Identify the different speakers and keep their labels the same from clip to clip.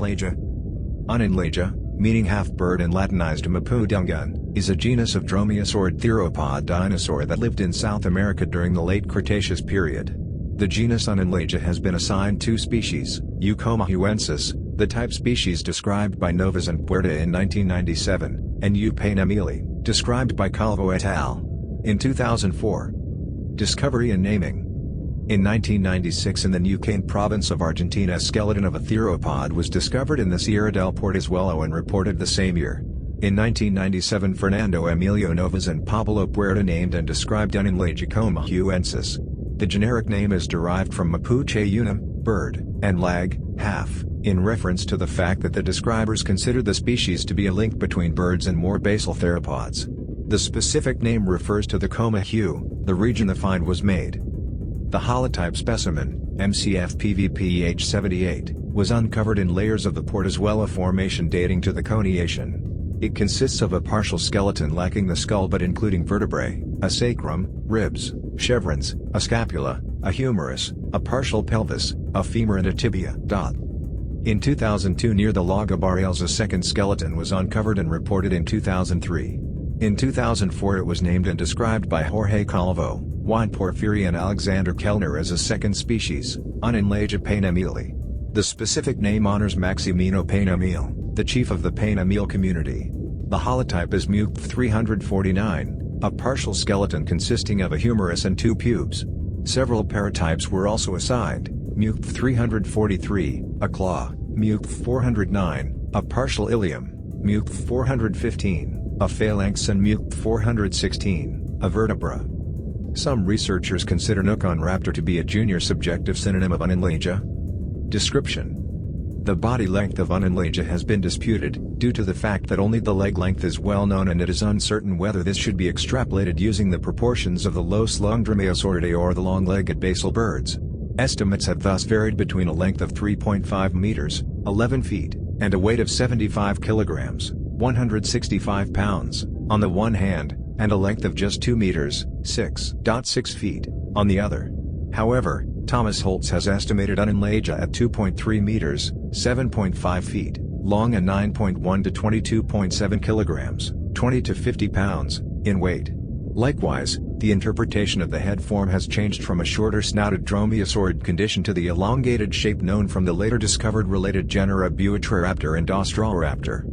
Speaker 1: Unenlagia. Unenlagia, meaning half-bird and Latinized Mapudungun, is a genus of dromaeosaurid theropod dinosaur that lived in South America during the late Cretaceous period. The genus Unenlagia has been assigned two species, Eucomahuensis, the type species described by Novas and Puerta in 1997, and U. paynemili, described by Calvo et al. in 2004. Discovery and naming. In 1996 in the Neuquén province of Argentina, a skeleton of a theropod was discovered in the Sierra del Portezuelo and reported the same year. In 1997 Fernando Emilio Novas and Pablo Puerta named and described Unenlagia Eucomahuensis. The generic name is derived from Mapuche unum, bird, and lag, half, in reference to the fact that the describers considered the species to be a link between birds and more basal theropods. The specific name refers to the Comahu, the region the find was made. The holotype specimen, MCF-PVPH78, was uncovered in layers of the Portezuelo Formation dating to the Coniation. It consists of a partial skeleton lacking the skull but including vertebrae, a sacrum, ribs, chevrons, a scapula, a humerus, a partial pelvis, a femur and a tibia. In 2002 near the Lago Barriales a second skeleton was uncovered and reported in 2003. In 2004 it was named and described by Jorge Calvo, Juan Porfiri and Alexander Kellner as a second species, Unenlagia paynemili. The specific name honors Maximino Paynemil, the chief of the Paynemil community. The holotype is MUC349, a partial skeleton consisting of a humerus and two pubes. Several paratypes were also assigned, MUC343, a claw, MUC409, a partial ilium, MUC415, a phalanx and MUC416, a vertebra. Some researchers consider Nuconraptor to be a junior subjective synonym of Unenlagia. Description. The body length of Unenlagia has been disputed, due to the fact that only the leg length is well known and it is uncertain whether this should be extrapolated using the proportions of the low-slung Dromaeosauridae or the long-legged basal birds. Estimates have thus varied between a length of 3.5 meters, 11 feet, and a weight of 75 kilograms, 165 pounds, on the one hand, and a length of just 2 meters, 6.6 feet, on the other. However, Thomas Holtz has estimated Unenlagia at 2.3 meters, 7.5 feet, long and 9.1 to 22.7 kilograms, 20 to 50 pounds, in weight. Likewise, the interpretation of the head form has changed from a shorter snouted dromaeosaurid condition to the elongated shape known from the later discovered related genera Buitroraptor and Australoraptor.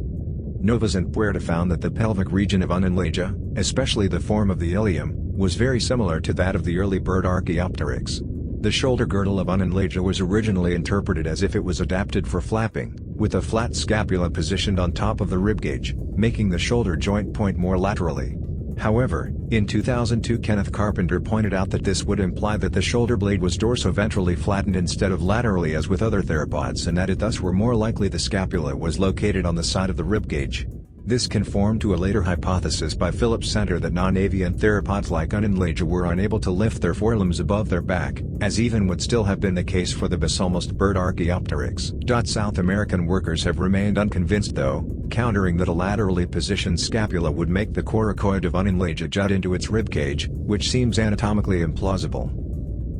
Speaker 1: Novas and Puerta found that the pelvic region of Unenlagia, especially the form of the ilium, was very similar to that of the early bird Archaeopteryx. The shoulder girdle of Unenlagia was originally interpreted as if it was adapted for flapping, with a flat scapula positioned on top of the ribcage, making the shoulder joint point more laterally. However, in 2002 Kenneth Carpenter pointed out that this would imply that the shoulder blade was dorsoventrally flattened instead of laterally as with other theropods and that it thus were more likely the scapula was located on the side of the ribcage. This conformed to a later hypothesis by Philip Center that non-avian theropods like Unenlagia were unable to lift their forelimbs above their back, as even would still have been the case for the basalmost bird Archaeopteryx. South American workers have remained unconvinced though, countering that a laterally positioned scapula would make the coracoid of Unenlagia jut into its ribcage, which seems anatomically implausible.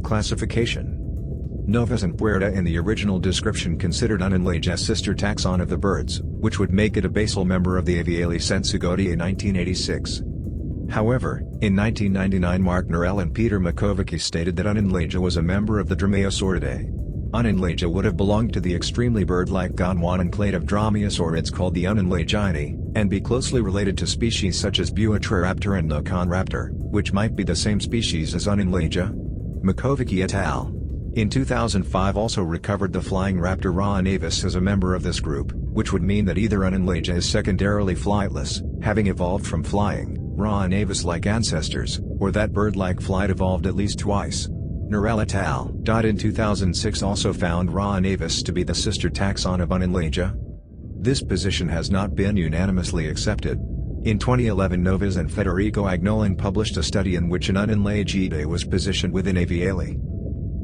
Speaker 1: Classification. Novas and Puerta in the original description considered Unenlagia a sister taxon of the birds, which would make it a basal member of the Aviale Sensigotiae 1986. However, in 1999 Mark Norell and Peter Makovicky stated that Unenlagia was a member of the Dromaeosauridae. Unenlagia would have belonged to the extremely bird-like Gondwanan clade of dromaeosaurids called the Unenlagiinae, and be closely related to species such as Buitroraptor and Nuconraptor, which might be the same species as Unenlagia. Makovicky et al. In 2005 also recovered the flying raptor Rhaanavis as a member of this group, which would mean that either Unenlagia is secondarily flightless, having evolved from flying, Rhaanavis-like ancestors, or that bird-like flight evolved at least twice. Norell et al. In 2006 also found Rhaanavis to be the sister taxon of Unenlagia. This position has not been unanimously accepted. In 2011 Novas and Federico Agnolin published a study in which an Unenlagiidae was positioned within Aviale.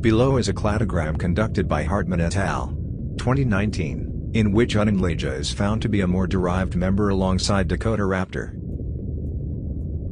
Speaker 1: Below is a cladogram conducted by Hartman et al. 2019, in which Unenlagia is found to be a more derived member alongside Dakotaraptor.